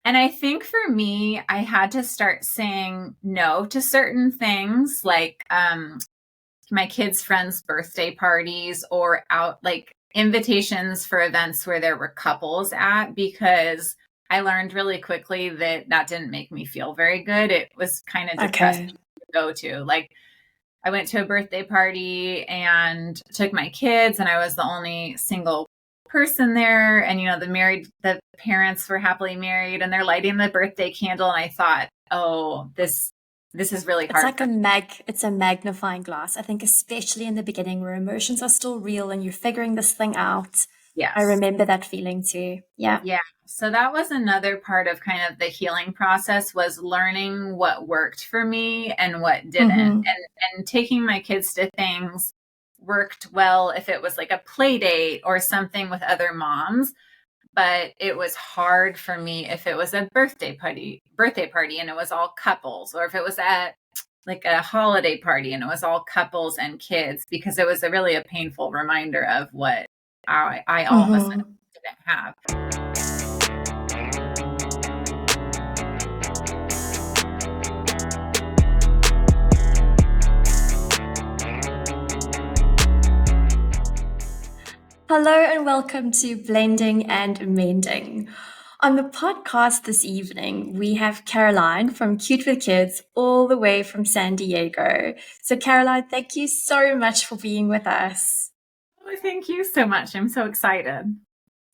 And I think for me, I had to start saying no to certain things like my kids' friends' birthday parties or out like invitations for events where there were couples at, because I learned really quickly that that didn't make me feel very good. It was kind of depressing Okay. to go to. Like I went to a birthday party and took my kids, and I was the only single person there. And, the parents were happily married and they're lighting the birthday candle. And I thought, oh, this is really It's hard like for me. it's a magnifying glass. I think especially in the beginning where emotions are still real and you're figuring this thing out. I Yes. remember that feeling too. Yeah. Yeah. So that was another part of kind of the healing process, was learning what worked for me and what didn't. Mm-hmm. And taking my kids to things worked well if it was like a play date or something with other moms, but it was hard for me if it was a birthday party and it was all couples, or if it was at like a holiday party and it was all couples and kids, because it was really a painful reminder of what I all of a sudden Mm-hmm. didn't have. Hello and welcome to Blending and Mending. On the podcast this evening, we have Caroline from Cute with Kids, all the way from San Diego. So, Caroline, thank you so much for being with us. Oh, thank you so much. I'm so excited.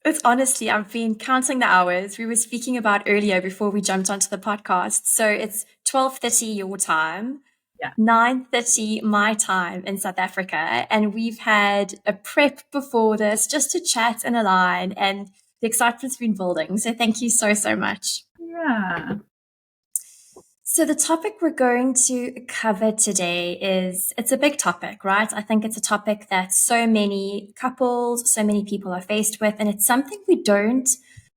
It's honestly, I've been counting the hours we were speaking about earlier before we jumped onto the podcast. So it's 12:30 your time, Yeah. 9:30 my time in South Africa, and we've had a prep before this just to chat and align, and the excitement's been building. So thank you so, so much. Yeah. So the topic we're going to cover today it's a big topic, right? I think it's a topic that so many couples, so many people are faced with, and it's something we don't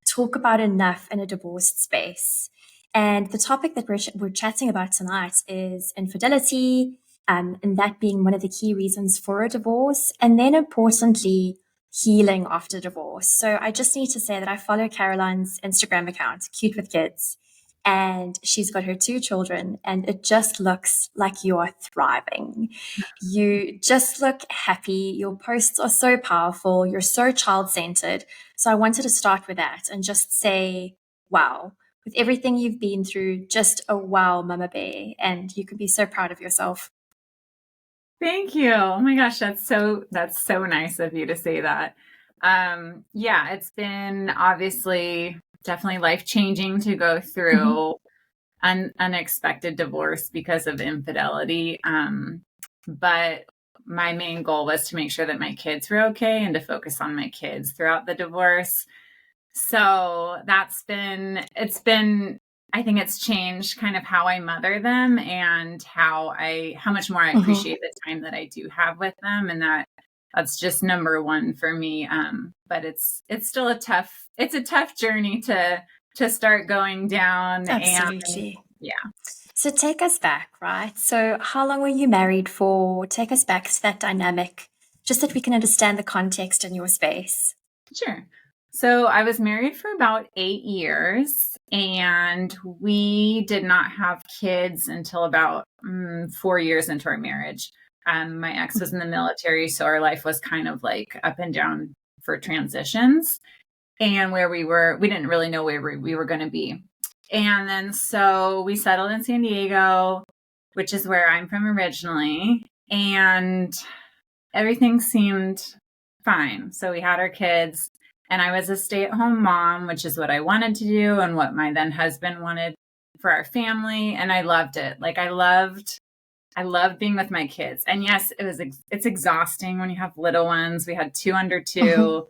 talk about enough in a divorced space. And the topic that we're chatting about tonight is infidelity, and that being one of the key reasons for a divorce, and then importantly, healing after divorce. So I just need to say that I follow Caroline's Instagram account, Cute with Kids, and she's got her two children, and it just looks like you are thriving. You just look happy. Your posts are so powerful. You're so child centered. So I wanted to start with that and just say, wow, with everything you've been through, just a wow, Mama Bear. And you can be so proud of yourself. Thank you. Oh my gosh, that's so nice of you to say that. Yeah, it's been obviously definitely life-changing to go Mhm. through an unexpected divorce because of infidelity. But my main goal was to make sure that my kids were okay and to focus on my kids throughout the divorce. So I think it's changed kind of how I mother them and how much more I Mhm. appreciate the time that I do have with them. And that's just number one for me. But it's still it's a tough journey to start going down. And Absolutely. yeah, So take us back, right? So how long were you married for? Take us back to that dynamic, just that we can understand the context in your space. sure. So I was married for about 8 years, and we did not have kids until about 4 years into our marriage. My ex was in the military, so our life was kind of like up and down for transitions. And we didn't really know where we were going to be. And then so we settled in San Diego, which is where I'm from originally. And everything seemed fine. So we had our kids, and I was a stay-at-home mom, which is what I wanted to do and what my then husband wanted for our family, and I loved it. Like I loved being with my kids. And yes, it's exhausting when you have little ones. We had two under Mhm. 2.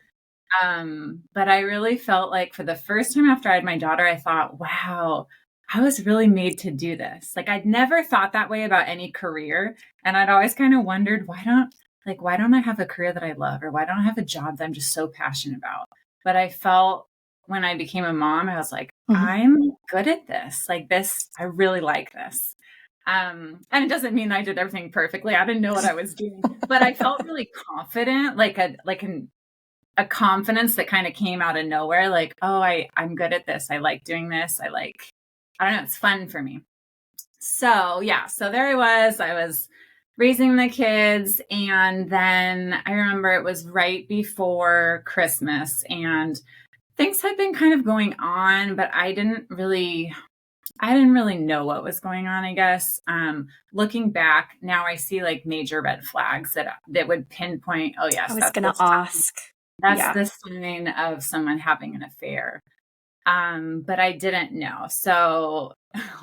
But I really felt like for the first time after I had my daughter, I thought, wow, I was really made to do this. Like I'd never thought that way about any career. And I'd always kind of wondered, why don't I have a career that I love? Or why don't I have a job that I'm just so passionate about? But I felt when I became a mom, I was like, Mhm. I'm good at this. Like this, I really like this. And it doesn't mean I did everything perfectly. I didn't know what I was doing, but I felt really confident, like an a confidence that kind of came out of nowhere. Like, oh, I'm good at this. I like doing this. I don't know. It's fun for me. So yeah, so there I was raising the kids. And then I remember it was right before Christmas and things had been kind of going on, but I didn't really know what was going on, I guess. Looking back now, I see like major red flags that would pinpoint, oh yes, I was going to ask. that's the sign of someone having an affair. But I didn't know. So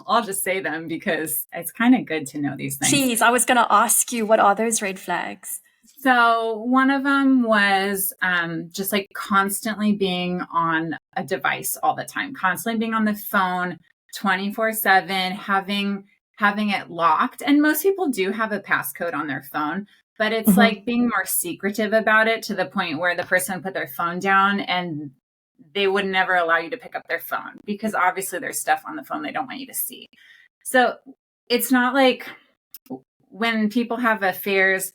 I'll just say them because it's kind of good to know these things. Please, I was going to ask you, what are those red flags? So one of them was just like constantly being on a device all the time, constantly being on the phone 24/7, having it locked. And most people do have a passcode on their phone, but it's like being more secretive about it to the point where the person put their phone down and they would never allow you to pick up their phone because obviously there's stuff on the phone they don't want you to see. So it's not like when people have affairs,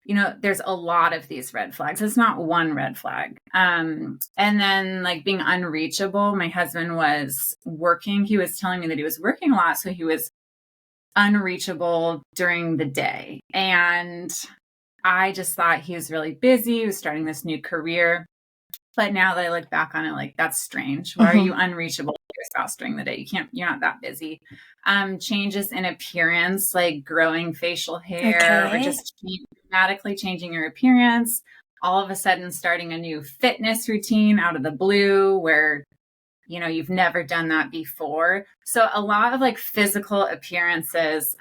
there's a lot of these red flags. It's not one red flag. And then like being unreachable. My husband was working. He was telling me that he was working a lot. So he was unreachable during the day. And I just thought he was really busy. He was starting this new career. But now that I look back on it, like, that's strange. Why are you unreachable to your spouse during the day? You're not that busy. Changes in appearance, like growing facial hair or just dramatically changing your appearance. All of a sudden starting a new fitness routine out of the blue where, you've never done that before. So a lot of like physical appearances,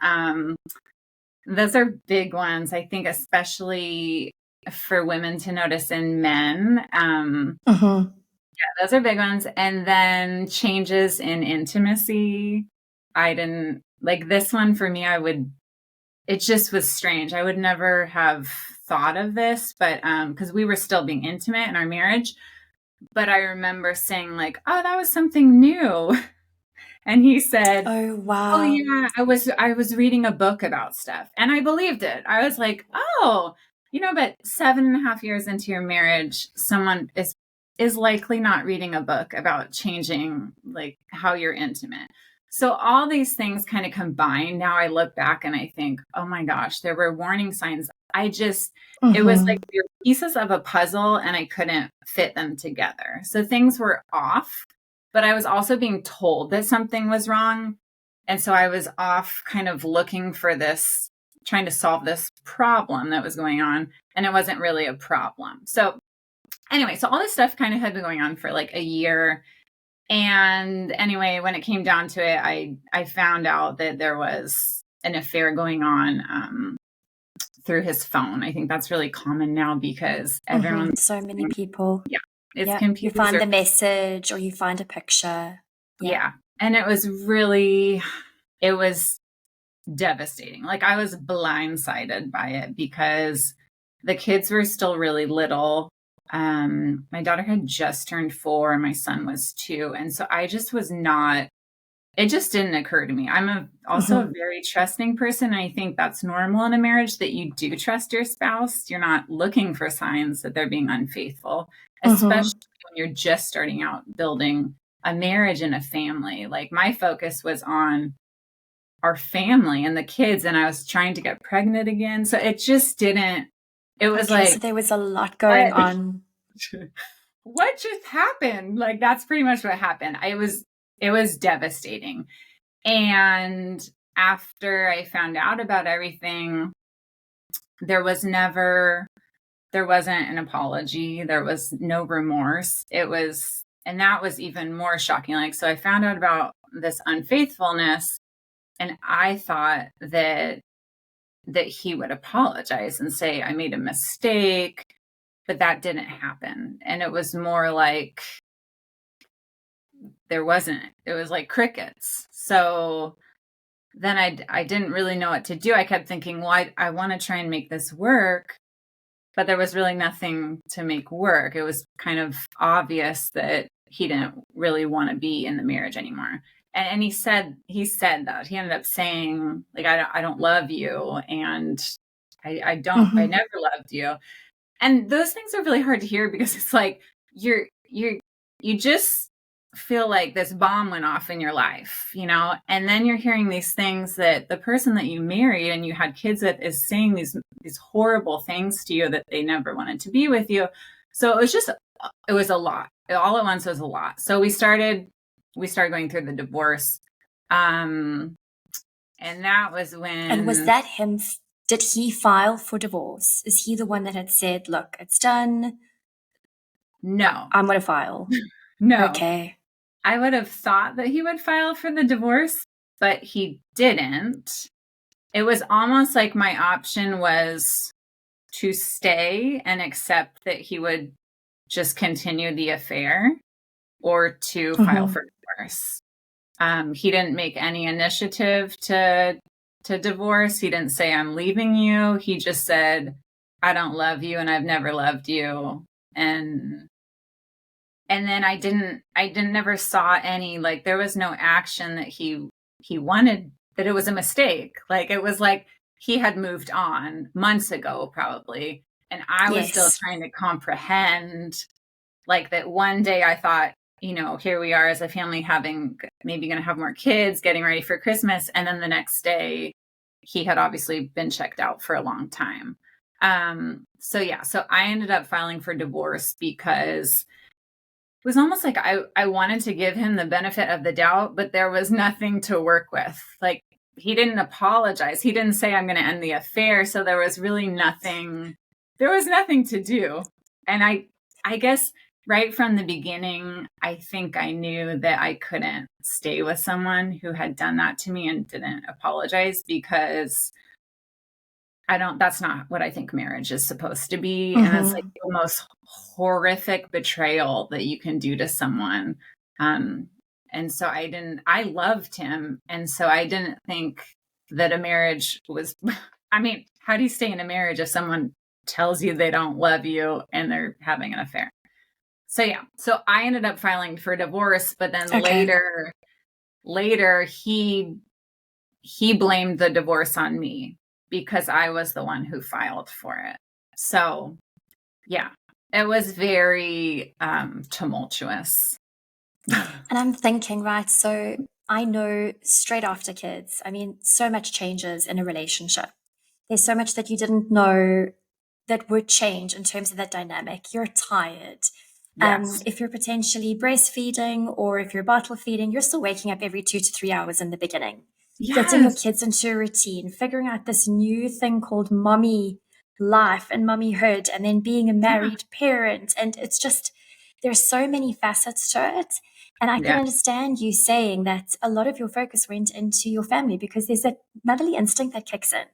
those are big ones. I think especially for women to notice in men. Yeah, those are big ones. And then changes in intimacy. I didn't like this one for me. It just was strange. I would never have thought of this, but because we were still being intimate in our marriage. But I remember saying like, oh, that was something new. And he said, oh, wow. Oh yeah, I was reading a book about stuff and I believed it. I was like, oh, but 7.5 years into your marriage, someone is likely not reading a book about changing like how you're intimate. So all these things kind of combined. Now I look back and I think, oh my gosh, there were warning signs. It was like they were pieces of a puzzle and I couldn't fit them together. So things were off. But I was also being told that something was wrong. And so I was off kind of looking for this, trying to solve this problem that was going on. And it wasn't really a problem. So anyway, so all this stuff kind of had been going on for like a year. And anyway, when it came down to it, I found out that there was an affair going on through his phone. I think that's really common now because everyone, so many people. Yeah. You find the message or you find a picture. Yeah. And it was devastating. Like I was blindsided by it because the kids were still really little. My daughter had just turned 4 and my son was 2. And so I just was not, it just didn't occur to me. I'm also a very trusting person. I think that's normal in a marriage that you do trust your spouse. You're not looking for signs that they're being unfaithful, especially when you're just starting out building a marriage and a family. Like my focus was on our family and the kids, and I was trying to get pregnant again. So it just didn't, it was so there was a lot going on. What just happened? Like, that's pretty much what happened. It was devastating. And after I found out about everything, there wasn't an apology. There was no remorse. And that was even more shocking. Like, so I found out about this unfaithfulness and I thought that he would apologize and say, I made a mistake, but that didn't happen. And it was more like, it was like crickets. So then I didn't really know what to do. I kept thinking, well, I want to try and make this work, but there was really nothing to make work. It was kind of obvious that he didn't really want to be in the marriage anymore. And he said that he ended up saying like, I don't love you. And I never loved you. and those things are really hard to hear because it's like you just feel like this bomb went off in your life, and then you're hearing these things that the person that you married and you had kids with is saying these horrible things to you that they never wanted to be with you. So it was a lot. All at once was a lot. So we started going through the divorce. And that was when. And was that him? Did he file for divorce? Is he the one that had said, look, it's done? No. I'm going to file. No. Okay. I would have thought that he would file for the divorce, but he didn't. It was almost like my option was to stay and accept that he would just continue the affair or to file for divorce. He didn't make any initiative to divorce. He didn't say, I'm leaving you. He just said, I don't love you and I've never loved you. And then I never saw any, like, there was no action that he wanted, that it was a mistake. Like, it was like he had moved on months ago, probably. And I was still trying to comprehend, like, that one day I thought, here we are as a family maybe going to have more kids, getting ready for Christmas. And then the next day he had obviously been checked out for a long time. So I ended up filing for divorce because it was almost like I wanted to give him the benefit of the doubt, but there was nothing to work with. Like, he didn't apologize. He didn't say, I'm going to end the affair. So there was really nothing. There was nothing to do. And I guess right from the beginning, I think I knew that I couldn't stay with someone who had done that to me and didn't apologize, because that's not what I think marriage is supposed to be. And it's like the most horrific betrayal that you can do to someone. And so I loved him. And so I didn't think that a marriage was, how do you stay in a marriage if someone tells you they don't love you and they're having an affair? So I ended up filing for divorce, but then later he blamed the divorce on me, because I was the one who filed for it. So, it was very tumultuous. And I'm thinking, right, so I know straight after kids, so much changes in a relationship. There's so much that you didn't know that would change in terms of that dynamic. You're tired. Yes. If you're potentially breastfeeding or if you're bottle feeding, you're still waking up every 2 to 3 hours in the beginning. Yes. Getting your kids into a routine, figuring out this new thing called mommy life and mommyhood, and then being a married parent. And it's just, there's so many facets to it. And I can understand you saying that a lot of your focus went into your family, because there's that motherly instinct that kicks in,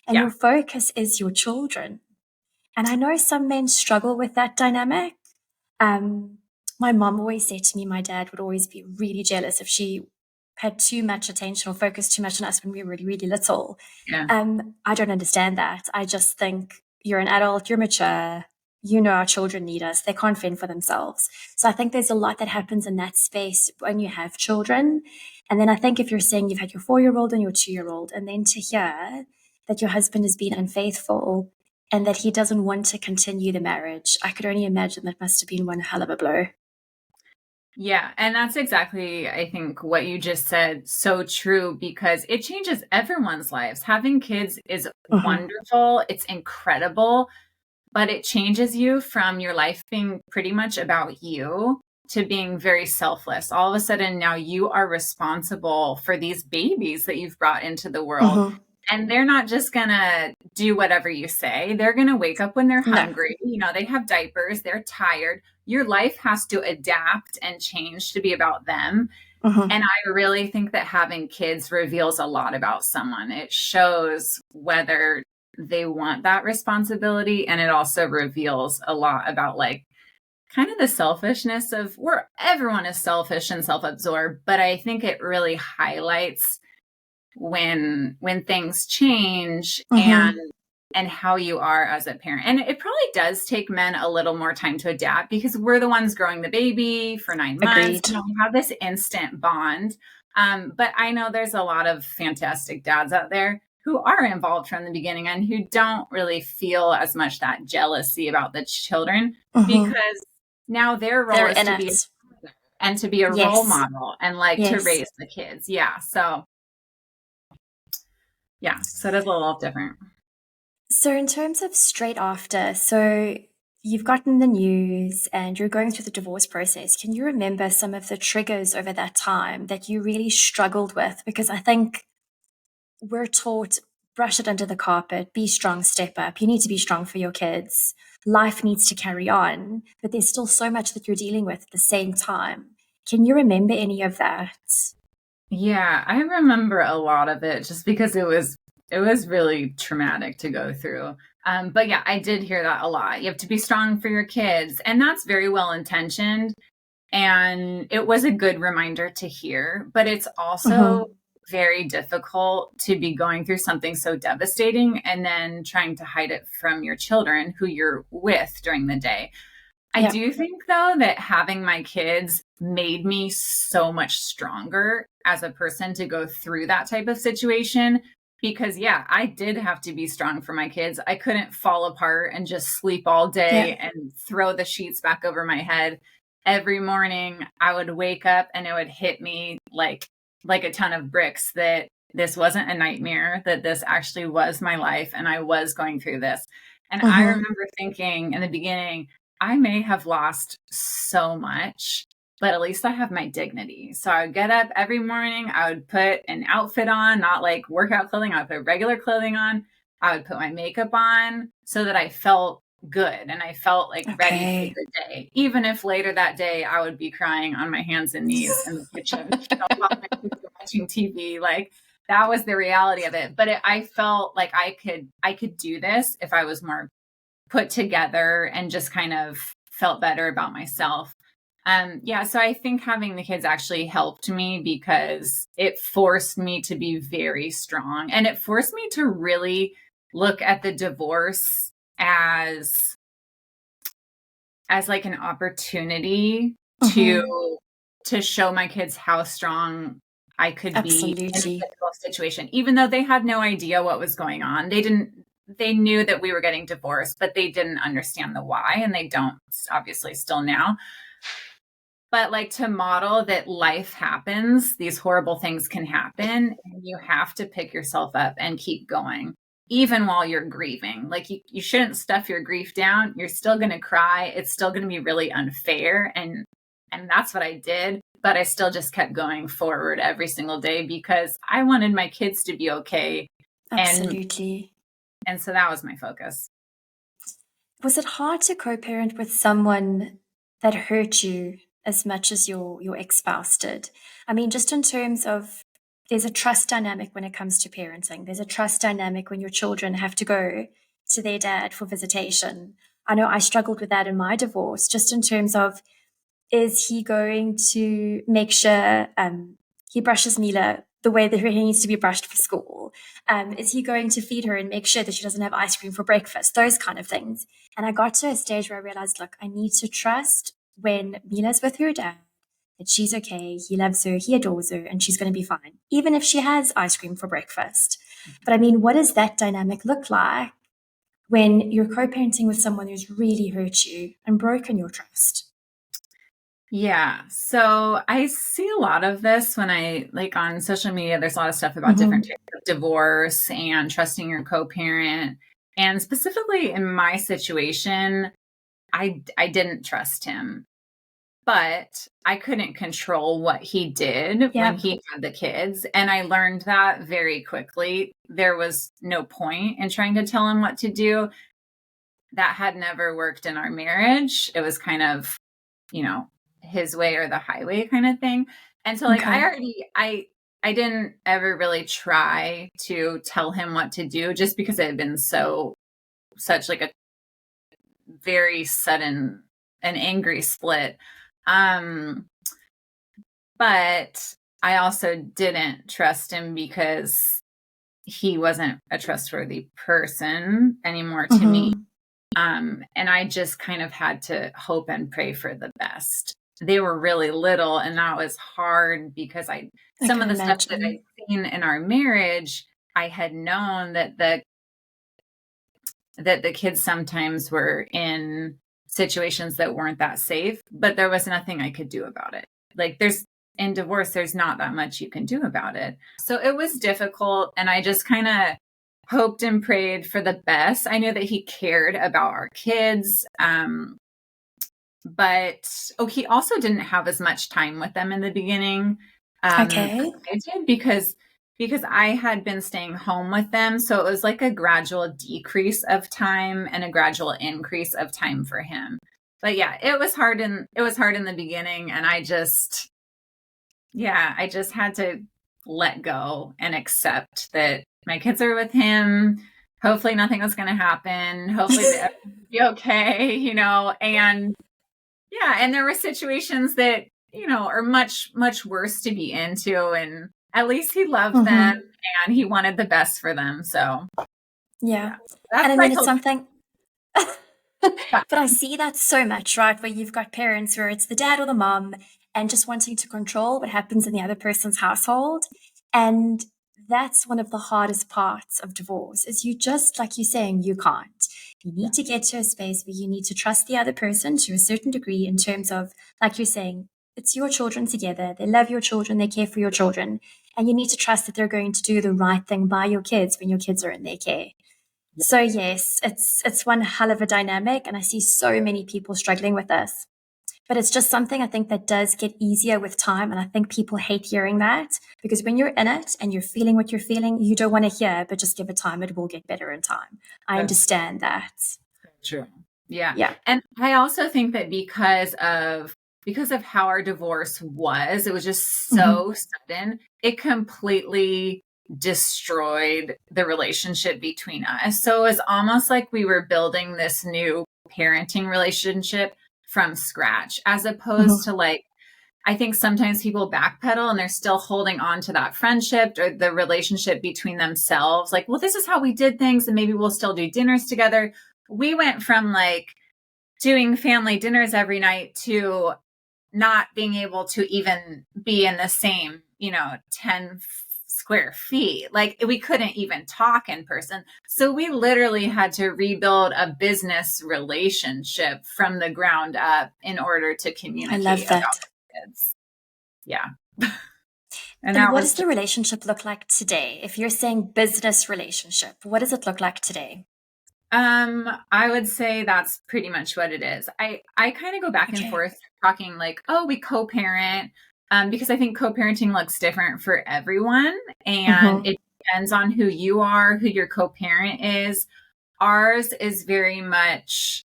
and your focus is your children. And I know some men struggle with that dynamic. My mom always said to me, my dad would always be really jealous if she had too much attention or focused too much on us when we were really, really little. I don't understand that. I just think you're an adult, you're mature, our children need us. They can't fend for themselves. So I think there's a lot that happens in that space when you have children. And then I think if you're saying you've had your 4-year-old and your 2-year-old, and then to hear that your husband has been unfaithful and that he doesn't want to continue the marriage, I could only imagine that must have been one hell of a blow. Yeah. And that's exactly, I think, what you just said. So true, because it changes everyone's lives. Having kids is wonderful. It's incredible, but it changes you from your life being pretty much about you to being very selfless. All of a sudden, now you are responsible for these babies that you've brought into the world. And they're not just going to do whatever you say. They're going to wake up when they're hungry. They have diapers. They're tired. Your life has to adapt and change to be about them. And I really think that having kids reveals a lot about someone. It shows whether they want that responsibility. And it also reveals a lot about, like, kind of the selfishness of where everyone is selfish and self-absorbed. But I think it really highlights when things change and how you are as a parent. And it probably does take men a little more time to adapt, because we're the ones growing the baby for 9 months. We have this instant bond. But I know there's a lot of fantastic dads out there who are involved from the beginning and who don't really feel as much that jealousy about the children Mm-hmm. because now their role They're is in to be it. and to be a role Yes. model and like to Yes. raise the kids. Yeah. So yeah. So it is a little different. So, in terms of straight after, so you've gotten the news and you're going through the divorce process. Can you remember some of the triggers over that time that you really struggled with? Because I think we're taught brush it under the carpet, be strong, step up. You need to be strong for your kids. Life needs to carry on, but there's still so much that you're dealing with at the same time. Can you remember any of that? Yeah, I remember a lot of it just because it was really traumatic to go through. But yeah, I did hear that a lot. You have to be strong for your kids, and that's very well intentioned. And it was a good reminder to hear, but it's also Mm-hmm. very difficult to be going through something so devastating and then trying to hide it from your children who you're with during the day. I Yeah. do think, though, that having my kids made me so much stronger as a person to go through that type of situation. Because, yeah, I did have to be strong for my kids. I couldn't fall apart and just sleep all Yeah. day and throw the sheets back over my head. Every morning, I would wake up and it would hit me like a ton of bricks that this wasn't a nightmare, that this actually was my life and I was going through this. And I Mm-hmm. remember thinking in the beginning, I may have lost so much, but at least I have my dignity. So I would get up every morning. I would put an outfit on, not like workout clothing. I would put regular clothing on. I would put my makeup on so that I felt good and I felt like ready for Okay. the day. Even if later that day I would be crying on my hands and knees in the kitchen, while my kids were watching TV. Like that was the reality of it. But I felt like I could do this if I was more put together and just kind of felt better about myself. Yeah, so I think having the kids actually helped me because it forced me to be very strong and it forced me to really look at the divorce as like an opportunity to Mm-hmm. to show my kids how strong I could be in a Absolutely. difficult situation, even though they had no idea what was going on. They knew that we were getting divorced, but they didn't understand the why, and they don't obviously still now. But like to model that life happens, these horrible things can happen, and you have to pick yourself up and keep going, even while you're grieving. Like you shouldn't stuff your grief down. You're still going to cry. It's still going to be really unfair. And that's what I did. But I still just kept going forward every single day because I wanted my kids to be okay. And Absolutely. and so that was my focus. Was it hard to co-parent with someone that hurt you as much as your ex-spouse did? I mean, just in terms of there's a trust dynamic when it comes to parenting. There's a trust dynamic when your children have to go to their dad for visitation. I know I struggled with that in my divorce, just in terms of is he going to make sure he brushes Mila the way that he needs to be brushed for school? Is he going to feed her and make sure that she doesn't have ice cream for breakfast? Those kind of things. And I got to a stage where I realized, look, I need to trust when Mila's with her dad that she's okay, he loves her, he adores her, and she's going to be fine, even if she has ice cream for breakfast. But I mean, what does that dynamic look like when you're co parenting with someone who's really hurt you and broken your trust? Yeah. So I see a lot of this when I like on social media, there's a lot of stuff about different Mm-hmm. types of divorce and trusting your co-parent. And specifically in my situation, I didn't trust him, but I couldn't control what he did when Yeah. he had the kids. And I learned that very quickly. There was no point in trying to tell him what to do. That had never worked in our marriage. It was kind of, you know, his way or the highway kind of thing. And so like Okay. I didn't ever really try to tell him what to do just because it had been such like a very sudden and angry split. Um but I also didn't trust him because he wasn't a trustworthy person anymore to me. Mm-hmm. And I just kind of had to hope and pray for the best. They were really little, and that was hard because I some of can the stuff that imagine. I'd seen in our marriage, I had known that the kids sometimes were in situations that weren't that safe, but there was nothing I could do about it. Like in divorce, there's not that much you can do about it. So it was difficult. And I just kind of hoped and prayed for the best. I knew that he cared about our kids. But he also didn't have as much time with them in the beginning. Okay. I did because I had been staying home with them. So it was like a gradual decrease of time and a gradual increase of time for him. But yeah, it was hard in the beginning. And I just had to let go and accept that my kids are with him. Hopefully nothing was going to happen. Hopefully they'll be okay, and yeah. And there were situations that, are much, much worse to be into. And at least he loved them and he wanted the best for them. So yeah. that's And I what I mean, it's told something, but I see that so much, right? Where you've got parents where it's the dad or the mom and just wanting to control what happens in the other person's household. And that's one of the hardest parts of divorce is you just, like you're saying, you can't. You need to get to a space where you need to trust the other person to a certain degree in terms of, like you're saying, it's your children together. They love your children. They care for your children. And you need to trust that they're going to do the right thing by your kids when your kids are in their care. So yes, it's one hell of a dynamic, and I see so many people struggling with this. But it's just something I think that does get easier with time, and I think people hate hearing that because when you're in it and you're feeling what you're feeling, you don't want to hear, but just give it time. It will get better in time. I understand that. True. Yeah. Yeah. And I also think that because of how our divorce was, it was just so sudden, it completely destroyed the relationship between us. So it was almost like we were building this new parenting relationship from scratch, as opposed to like, I think sometimes people backpedal and they're still holding on to that friendship or the relationship between themselves. Like, well, this is how we did things and maybe we'll still do dinners together. We went from like doing family dinners every night to not being able to even be in the same, 10 square feet. Like we couldn't even talk in person. So we literally had to rebuild a business relationship from the ground up in order to communicate I love that. about kids. Yeah. And what does the relationship look like today? If you're saying business relationship, what does it look like today? I would say that's pretty much what it is. I kind of go back and forth talking like, oh, we co-parent, because I think co-parenting looks different for everyone. And it depends on who you are, who your co-parent is. Ours is very much,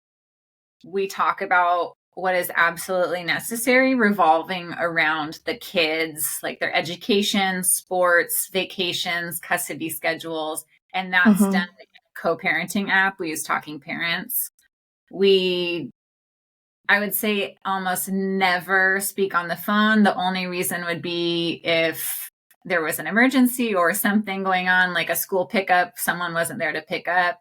we talk about what is absolutely necessary revolving around the kids, like their education, sports, vacations, custody schedules. And that's done in a co-parenting app. We use Talking Parents. I would say almost never speak on the phone. The only reason would be if there was an emergency or something going on, like a school pickup, someone wasn't there to pick up.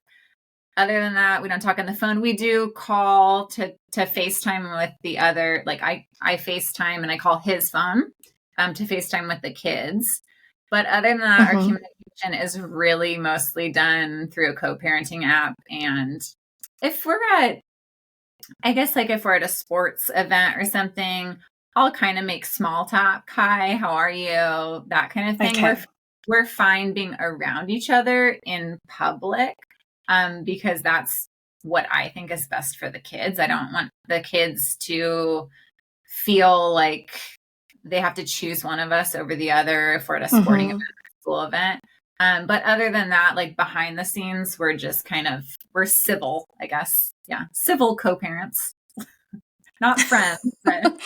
Other than that, we don't talk on the phone. We do call to FaceTime with the other, like I FaceTime and I call his phone to FaceTime with the kids. But other than that, our communication is really mostly done through a co-parenting app. And if we're at, I guess like if we're at a sports event or something, I'll kind of make small talk. Hi, how are you? That kind of thing. Okay. We're fine being around each other in public. Because that's what I think is best for the kids. I don't want the kids to feel like they have to choose one of us over the other if we're at a sporting event or school event. But other than that, like behind the scenes, we're just we're civil, I guess. Yeah. Civil co-parents, not friends, but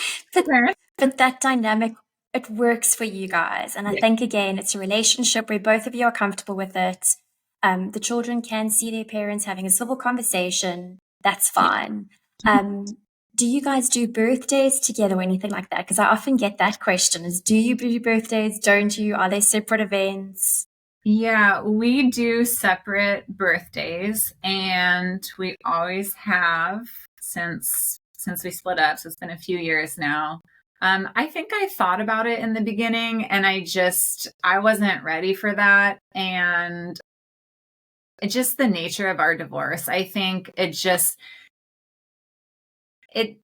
parents. But that dynamic, it works for you guys. And I think, again, it's a relationship where both of you are comfortable with it. The children can see their parents having a civil conversation. That's fine. Do you guys do birthdays together or anything like that? Because I often get that question is, do you do birthdays? Don't you? Are they separate events? Yeah, we do separate birthdays and we always have since we split up. So it's been a few years now. I think I thought about it in the beginning and I wasn't ready for that. And it's just the nature of our divorce. I think it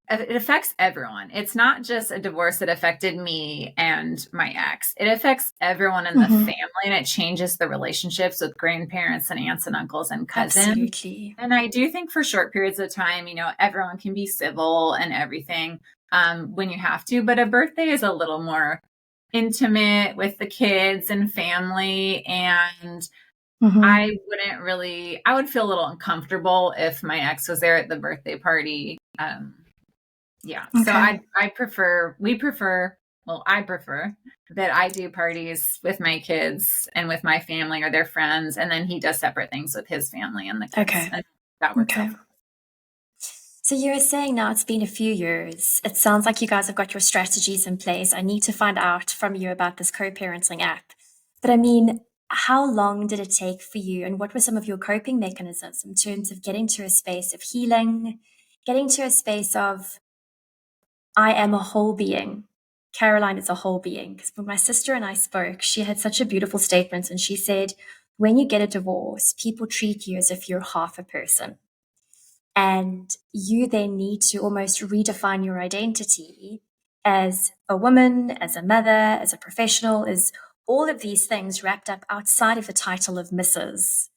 affects everyone. It's not just a divorce that affected me and my ex. It affects everyone in the family, and it changes the relationships with grandparents and aunts and uncles and cousins. Absolutely. And I do think for short periods of time, everyone can be civil and everything when you have to, but a birthday is a little more intimate with the kids and family. And I would feel a little uncomfortable if my ex was there at the birthday party. Yeah. Okay. So I prefer that I do parties with my kids and with my family or their friends. And then he does separate things with his family and the kids. Okay. And that works out. So you were saying now it's been a few years. It sounds like you guys have got your strategies in place. I need to find out from you about this co-parenting app. But I mean, how long did it take for you, and what were some of your coping mechanisms in terms of getting to a space of healing, getting to a space of, I am a whole being. Caroline is a whole being. Because when my sister and I spoke, she had such a beautiful statement, and she said, when you get a divorce, people treat you as if you're half a person. And you then need to almost redefine your identity as a woman, as a mother, as a professional, as all of these things wrapped up outside of the title of Mrs.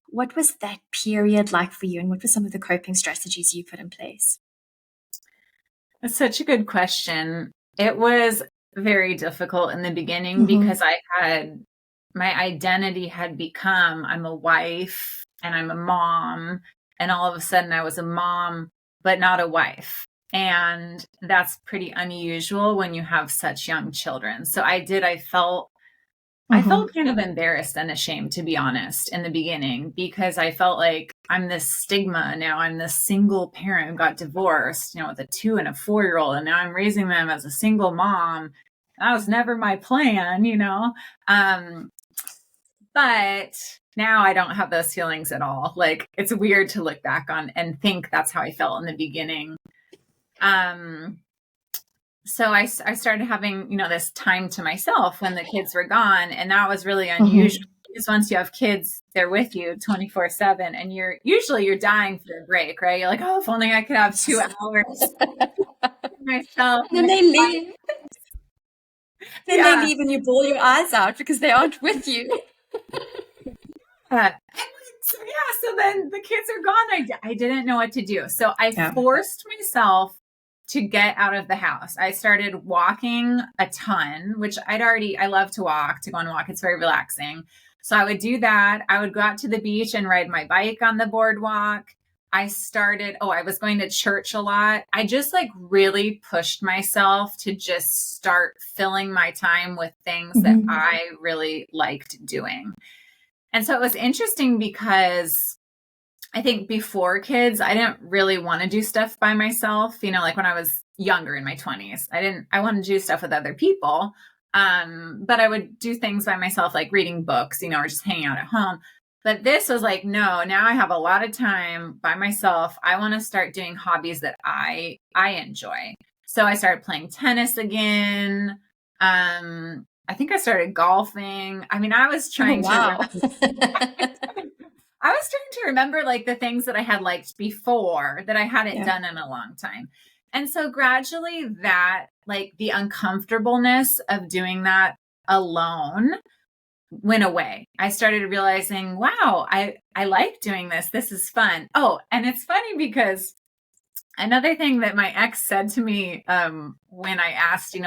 What was that period like for you, and what were some of the coping strategies you put in place? That's such a good question. It was very difficult in the beginning because my identity had become, I'm a wife and I'm a mom. And all of a sudden I was a mom, but not a wife. And that's pretty unusual when you have such young children. So I felt kind of embarrassed and ashamed, to be honest, in the beginning, because I felt like I'm this stigma. Now I'm this single parent who got divorced, with a 2 and a 4-year-old, and now I'm raising them as a single mom. That was never my plan, but now I don't have those feelings at all. Like, it's weird to look back on and think that's how I felt in the beginning. So I started having, this time to myself when the kids were gone. And that was really unusual because once you have kids, they're with you 24/7, and you're dying for a break, right? You're like, oh, if only I could have 2 hours myself. And then they leave. Then they leave and you bawl your eyes out because they aren't with you. So then the kids are gone. I didn't know what to do. So I forced myself to get out of the house. I started walking a ton, which I love to go on a walk. It's very relaxing. So I would do that. I would go out to the beach and ride my bike on the boardwalk. I was going to church a lot. I just really pushed myself to just start filling my time with things that I really liked doing. And so it was interesting because I think before kids, I didn't really want to do stuff by myself. Like when I was younger in my 20s, I wanted to do stuff with other people. But I would do things by myself, like reading books, or just hanging out at home. But this was like, no, now I have a lot of time by myself. I want to start doing hobbies that I enjoy. So I started playing tennis again. I think I started golfing. I mean, I was trying I was trying to remember the things that I had liked before that I hadn't done in a long time. And so gradually that, the uncomfortableness of doing that alone went away. I started realizing, wow, I like doing this. This is fun. Oh, and it's funny because another thing that my ex said to me when I asked,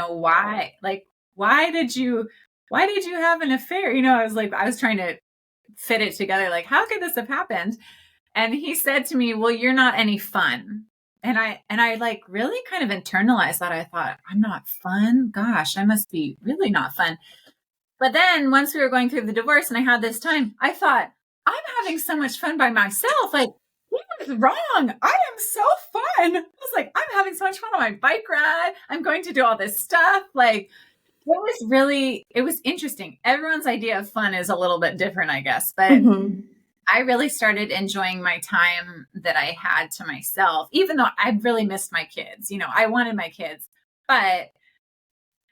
why did you have an affair? I was trying to fit it together. Like, how could this have happened? And he said to me, well, you're not any fun. And I really kind of internalized that. I thought, I'm not fun. Gosh, I must be really not fun. But then once we were going through the divorce and I had this time, I thought, I'm having so much fun by myself. Like, what is wrong? I am so fun. I was like, I'm having so much fun on my bike ride. I'm going to do all this stuff. It was interesting. Everyone's idea of fun is a little bit different, I guess. But I really started enjoying my time that I had to myself, even though I really missed my kids. I wanted my kids, but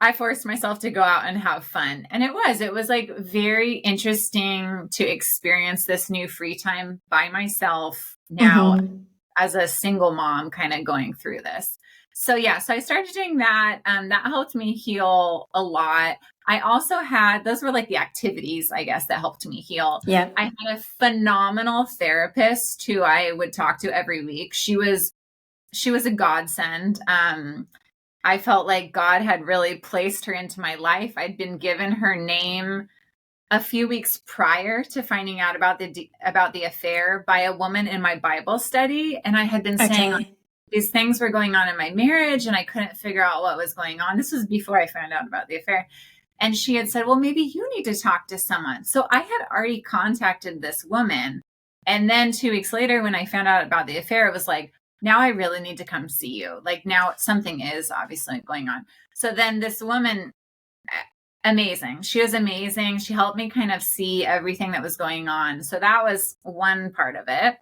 I forced myself to go out and have fun. And it was like very interesting to experience this new free time by myself now Mm-hmm. as a single mom kind of going through this. So yeah, so I started doing that. That helped me heal a lot. I also had, those were like the activities, I guess, that helped me heal. Yeah. I had a phenomenal therapist who I would talk to every week. She was a godsend. I felt like God had really placed her into my life. I'd been given her name a few weeks prior to finding out about the affair by a woman in my Bible study, and I had been saying Okay. these things were going on in my marriage and I couldn't figure out what was going on. This was before I found out about the affair. And she had said, "Well, maybe you need to talk to someone." So I had already contacted this woman. And then 2 weeks later, when I found out about the affair, it was like, now I really need to come see you. Like, now something is obviously going on. So then this woman, amazing. She was amazing. She helped me kind of see everything that was going on. So that was one part of it.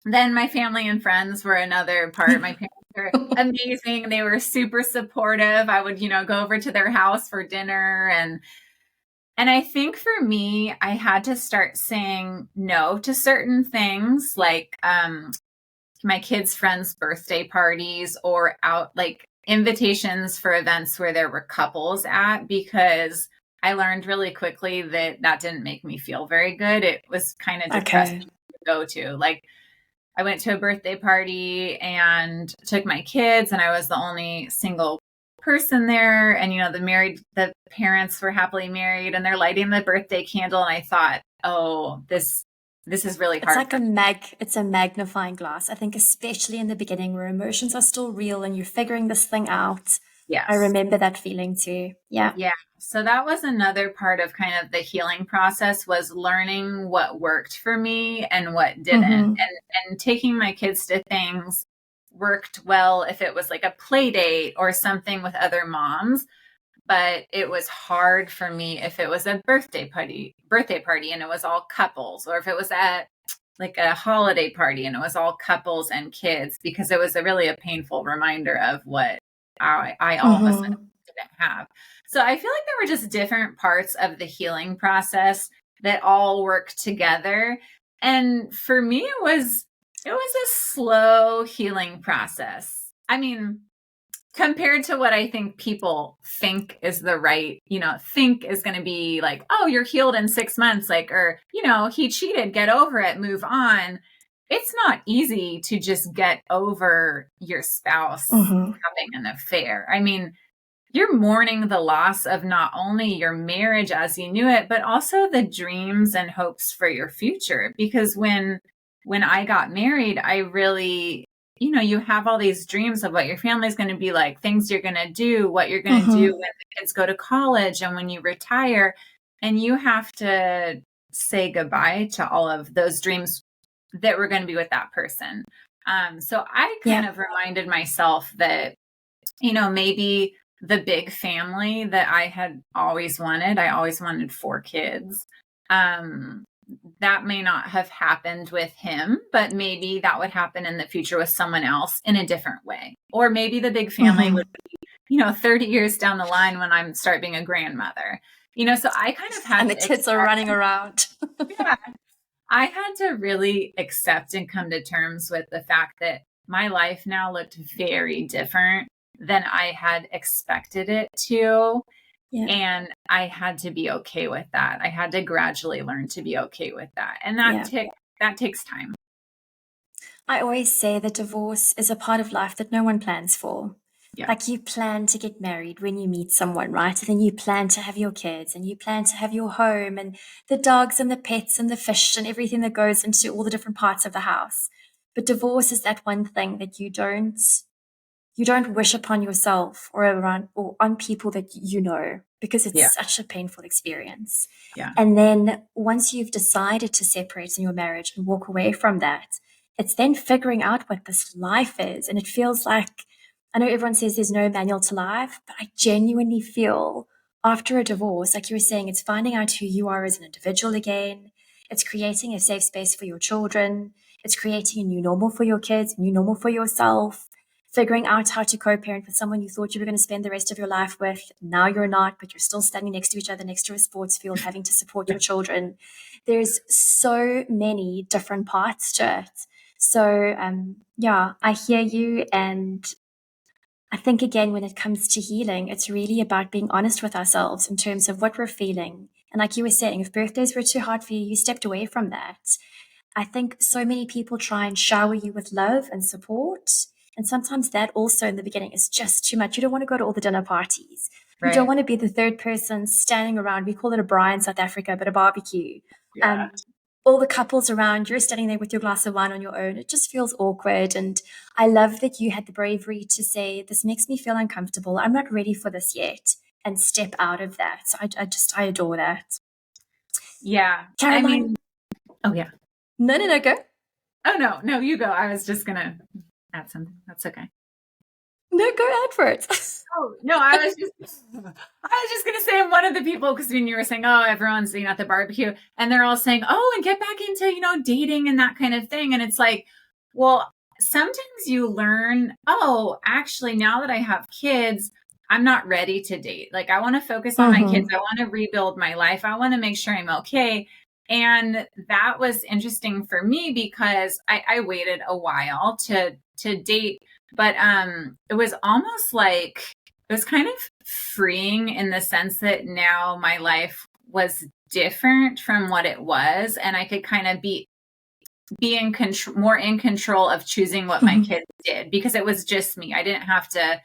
Then my family and friends were another part. My parents were amazing. They were super supportive. I would, go over to their house for dinner, and I think for me, I had to start saying no to certain things like my kids' friends' birthday parties or out like invitations for events where there were couples at, because I learned really quickly that that didn't make me feel very good. It was kind of depressing Okay. to go to. Like, I went to a birthday party and took my kids, and I was the only single person there. And, the parents were happily married and they're lighting the birthday candle. And I thought, oh, this is really It's hard like for me. it's a magnifying glass. I think especially in the beginning where emotions are still real and you're figuring this thing out. I Yes. remember that feeling too. Yeah. Yeah. So that was another part of kind of the healing process, was learning what worked for me and what didn't. Mm-hmm. And taking my kids to things worked well if it was like a play date or something with other moms, but it was hard for me if it was a birthday party and it was all couples, or if it was at like a holiday party and it was all couples and kids, because it was really a painful reminder of what I all of a sudden Mm-hmm. didn't have. So I feel like there were just different parts of the healing process that all work together. And for me, it was a slow healing process. I mean, compared to what I think people think is the right, think is going to be like, oh, you're healed in 6 months, like, or, he cheated, get over it, move on. It's not easy to just get over your spouse Mm-hmm. having an affair. I mean, you're mourning the loss of not only your marriage as you knew it, but also the dreams and hopes for your future. Because when I got married, I really, you have all these dreams of what your family's going to be like, things you're going to do, what you're going to do when Mm-hmm. the kids go to college and when you retire. And you have to say goodbye to all of those dreams that were going to be with that person. So I kind Yeah. of reminded myself that, maybe the big family that I always wanted 4 kids. Um, that may not have happened with him, but maybe that would happen in the future with someone else in a different way. Or maybe the big family Mm-hmm. would be, 30 years down the line when I'm start being a grandmother. So I kind of had And the to kids are accept, running around. yeah, I had to really accept and come to terms with the fact that my life now looked very different than I had expected it to. Yeah. And I had to be okay with that. I had to gradually learn to be okay with that. And Yeah. that takes time. I always say that divorce is a part of life that no one plans for. Yeah. Like you plan to get married when you meet someone, right? And then you plan to have your kids and you plan to have your home and the dogs and the pets and the fish and everything that goes into all the different parts of the house. But divorce is that one thing that you don't wish upon yourself or around or on people that you know because it's Yeah. such a painful experience. Yeah. And then once you've decided to separate in your marriage and walk away from that, it's then figuring out what this life is. And it feels like, I know everyone says there's no manual to life, but I genuinely feel after a divorce, like you were saying, it's finding out who you are as an individual again. It's creating a safe space for your children. It's creating a new normal for your kids, a new normal for yourself. figuring out how to co-parent with someone you thought you were going to spend the rest of your life with. Now you're not, but you're still standing next to each other, next to a sports field, having to support your children. There's so many different parts to it. So, yeah, I hear you. And I think, again, when it comes to healing, it's really about being honest with ourselves in terms of what we're feeling. And like you were saying, if birthdays were too hard for you, you stepped away from that. I think so many people try and shower you with love and support. And sometimes that also in the beginning is just too much. You don't want to go to all the dinner parties. You don't want to be the third person standing around. We call it a braai in South Africa, but a barbecue. Yeah. All the couples around, you're standing there with your glass of wine on your own. It just feels awkward. And I love that you had the bravery to say, this makes me feel uncomfortable. I'm not ready for this yet. And step out of that. So I adore that. Yeah. Caroline. I mean, oh yeah. No, go. Oh no, you go. I was just going to add something. That's okay. No, go add for it. Oh, no, I was just going to say I'm one of the people, because when you were saying, oh, everyone's, at the barbecue, and they're all saying, oh, and get back into, dating and that kind of thing. And it's like, well, sometimes you learn, oh, actually, now that I have kids, I'm not ready to date. Like, I want to focus on my kids. I want to rebuild my life. I want to make sure I'm okay. And that was interesting for me because I waited a while to date, but it was almost like it was kind of freeing in the sense that now my life was different from what it was, and I could kind of be in control, more in control of choosing what my kids did, because it was just me. I didn't have to,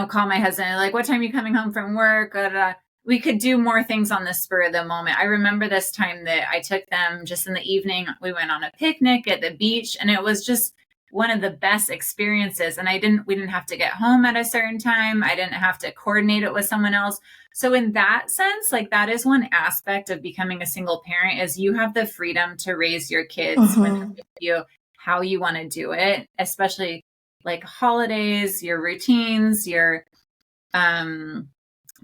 call my husband like, what time are you coming home from work? We could do more things on the spur of the moment. I remember this time that I took them just in the evening. We went on a picnic at the beach, and it was just one of the best experiences. And we didn't have to get home at a certain time. I didn't have to coordinate it with someone else. So in that sense, like, that is one aspect of becoming a single parent, is you have the freedom to raise your kids with you, how you want to do it, especially like holidays, your routines, your,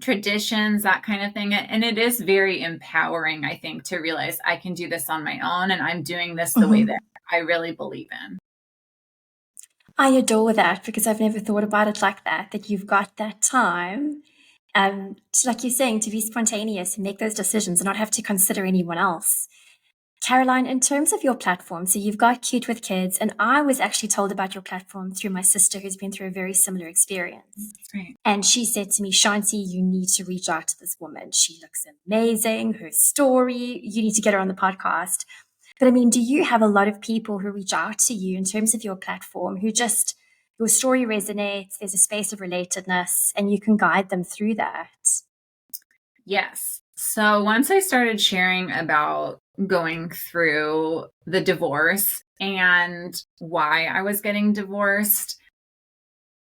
traditions, that kind of thing. And it is very empowering, I think, to realize I can do this on my own, and I'm doing this the way that I really believe in. I adore that, because I've never thought about it like that you've got that time, like you're saying, to be spontaneous and make those decisions and not have to consider anyone else. Caroline, in terms of your platform, so you've got Cute with Kids, and I was actually told about your platform through my sister, who's been through a very similar experience. Right. And she said to me, Shanti, you need to reach out to this woman. She looks amazing. Her story, you need to get her on the podcast. But I mean, do you have a lot of people who reach out to you in terms of your platform, who just, your story resonates, there's a space of relatedness, and you can guide them through that? Yes. So once I started sharing about going through the divorce and why I was getting divorced,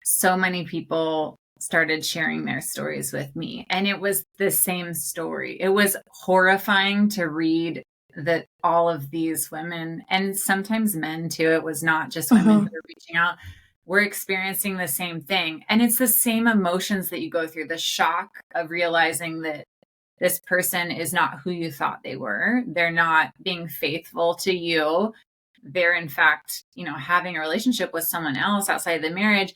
so many people started sharing their stories with me. And it was the same story. It was horrifying to read that all of these women, and sometimes men too, it was not just women who were reaching out, were experiencing the same thing. And it's the same emotions that you go through, the shock of realizing that this person is not who you thought they were. They're not being faithful to you. They're in fact, having a relationship with someone else outside the marriage.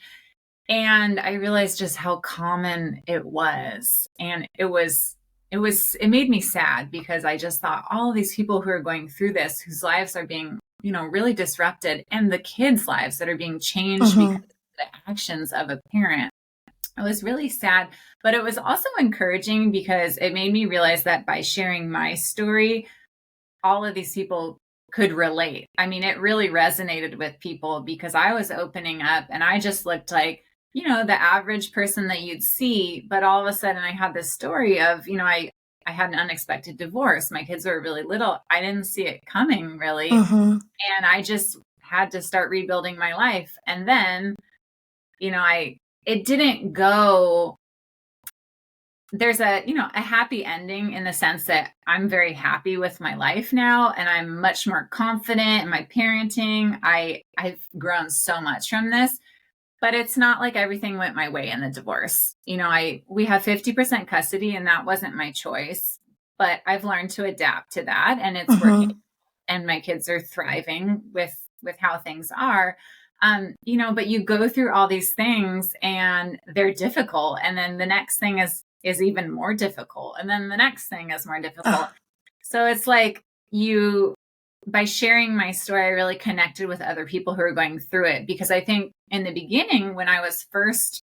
And I realized just how common it was. And it made me sad, because I just thought all of these people who are going through this, whose lives are being, really disrupted, and the kids' lives that are being changed because of the actions of a parent. It was really sad, but it was also encouraging, because it made me realize that by sharing my story, all of these people could relate. I mean, it really resonated with people, because I was opening up and I just looked like, the average person that you'd see. But all of a sudden I had this story of, I had an unexpected divorce. My kids were really little. I didn't see it coming, really. And I just had to start rebuilding my life. And then, it didn't go, there's a happy ending, in the sense that I'm very happy with my life now, and I'm much more confident in my parenting. I've grown so much from this, but it's not like everything went my way in the divorce. We have 50% custody, and that wasn't my choice, but I've learned to adapt to that, and it's working, and my kids are thriving with how things are. But you go through all these things and they're difficult. And then the next thing is even more difficult. And then the next thing is more difficult. So it's like by sharing my story, I really connected with other people who are going through it, because I think in the beginning, when I was first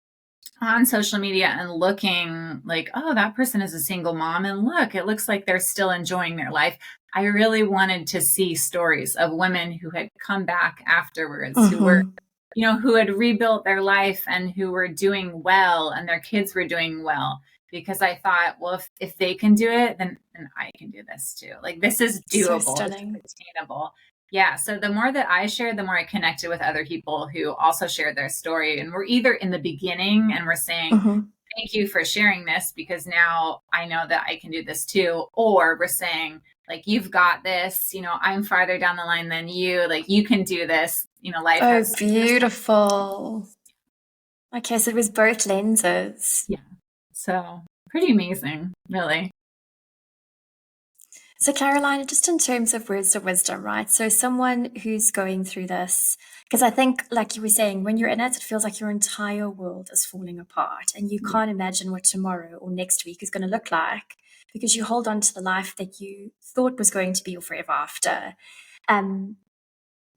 on social media and looking like, oh, that person is a single mom, and look, it looks like they're still enjoying their life, I really wanted to see stories of women who had come back afterwards, who had rebuilt their life and who were doing well, and their kids were doing well. Because I thought, well, if they can do it, then I can do this too. Like, this is doable. So stunning. It's attainable. Yeah. So the more that I shared, the more I connected with other people who also shared their story. And we're either in the beginning and we're saying, thank you for sharing this, because now I know that I can do this too. Or we're saying, like, you've got this, I'm farther down the line than you, like, you can do this, life. Oh, beautiful. Okay. So it was both lenses. Yeah. So pretty amazing, really. So Caroline, just in terms of words of wisdom, right? So someone who's going through this, because I think, like you were saying, when you're in it, it feels like your entire world is falling apart and you can't imagine what tomorrow or next week is going to look like, because you hold on to the life that you thought was going to be your forever after.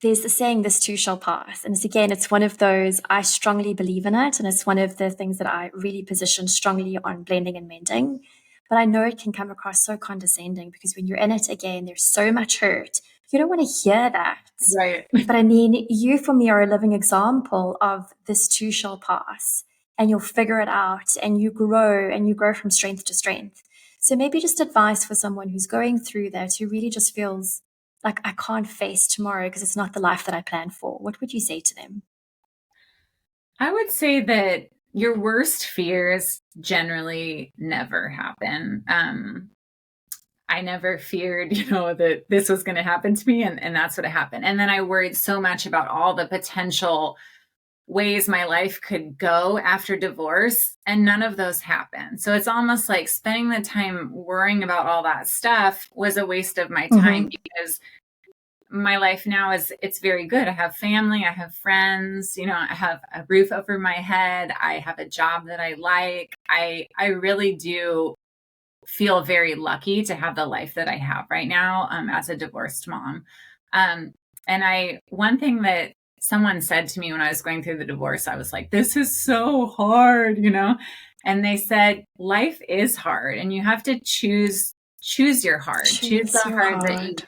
There's the saying, this too shall pass. And it's one of those, I strongly believe in it. And it's one of the things that I really position strongly on blending and mending. But I know it can come across so condescending, because when you're in it again, there's so much hurt. You don't want to hear that. Right. But I mean, you for me are a living example of this too shall pass, and you'll figure it out, and you grow from strength to strength. So maybe just advice for someone who's going through that, who really just feels like, I can't face tomorrow because it's not the life that I planned for. What would you say to them? I would say that your worst fears generally never happen. I never feared, that this was going to happen to me, and that's what happened. And then I worried so much about all the potential ways my life could go after divorce, and none of those happened. So it's almost like spending the time worrying about all that stuff was a waste of my time, because my life now it's very good. I have family, I have friends, I have a roof over my head, I have a job that I like. I really do feel very lucky to have the life that I have right now, as a divorced mom. One thing that someone said to me when I was going through the divorce, I was like, this is so hard, and they said, life is hard and you have to choose your heart, choose the heart that you want.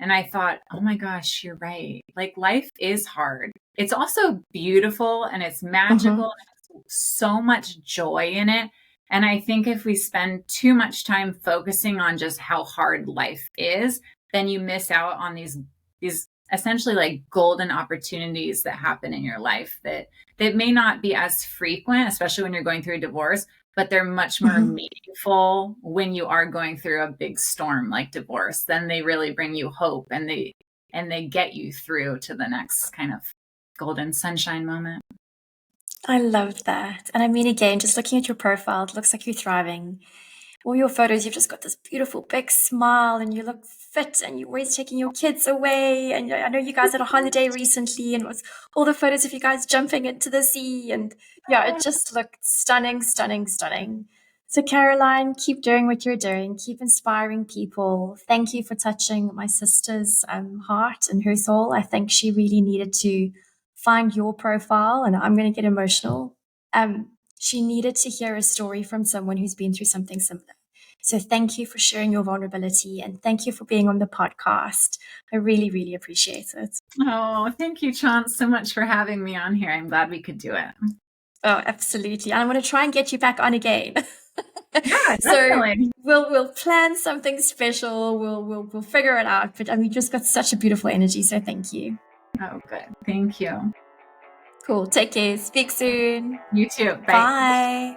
And I thought, oh my gosh, you're right. Like, life is hard. It's also beautiful and it's magical. And there's so much joy in it. And I think if we spend too much time focusing on just how hard life is, then you miss out on these essentially like golden opportunities that happen in your life that may not be as frequent, especially when you're going through a divorce, but they're much more meaningful when you are going through a big storm like divorce. Then they really bring you hope, and they get you through to the next kind of golden sunshine moment. I love that. And I mean, again, just looking at your profile, it looks like you're thriving. All your photos, you've just got this beautiful big smile and you look fit, and you're always taking your kids away. And I know you guys had a holiday recently, and it was all the photos of you guys jumping into the sea. And yeah, it just looked stunning, stunning, stunning. So Caroline, keep doing what you're doing. Keep inspiring people. Thank you for touching my sister's heart and her soul. I think she really needed to find your profile, and I'm going to get emotional. She needed to hear a story from someone who's been through something similar. So thank you for sharing your vulnerability, and thank you for being on the podcast. I really, really appreciate it. Oh, thank you, Chance, so much for having me on here. I'm glad we could do it. Oh, absolutely. And I'm going to try and get you back on again. Yeah, definitely. So we'll plan something special. We'll figure it out. But we just got such a beautiful energy. So thank you. Oh, good. Thank you. Cool. Take care. Speak soon. You too. Bye.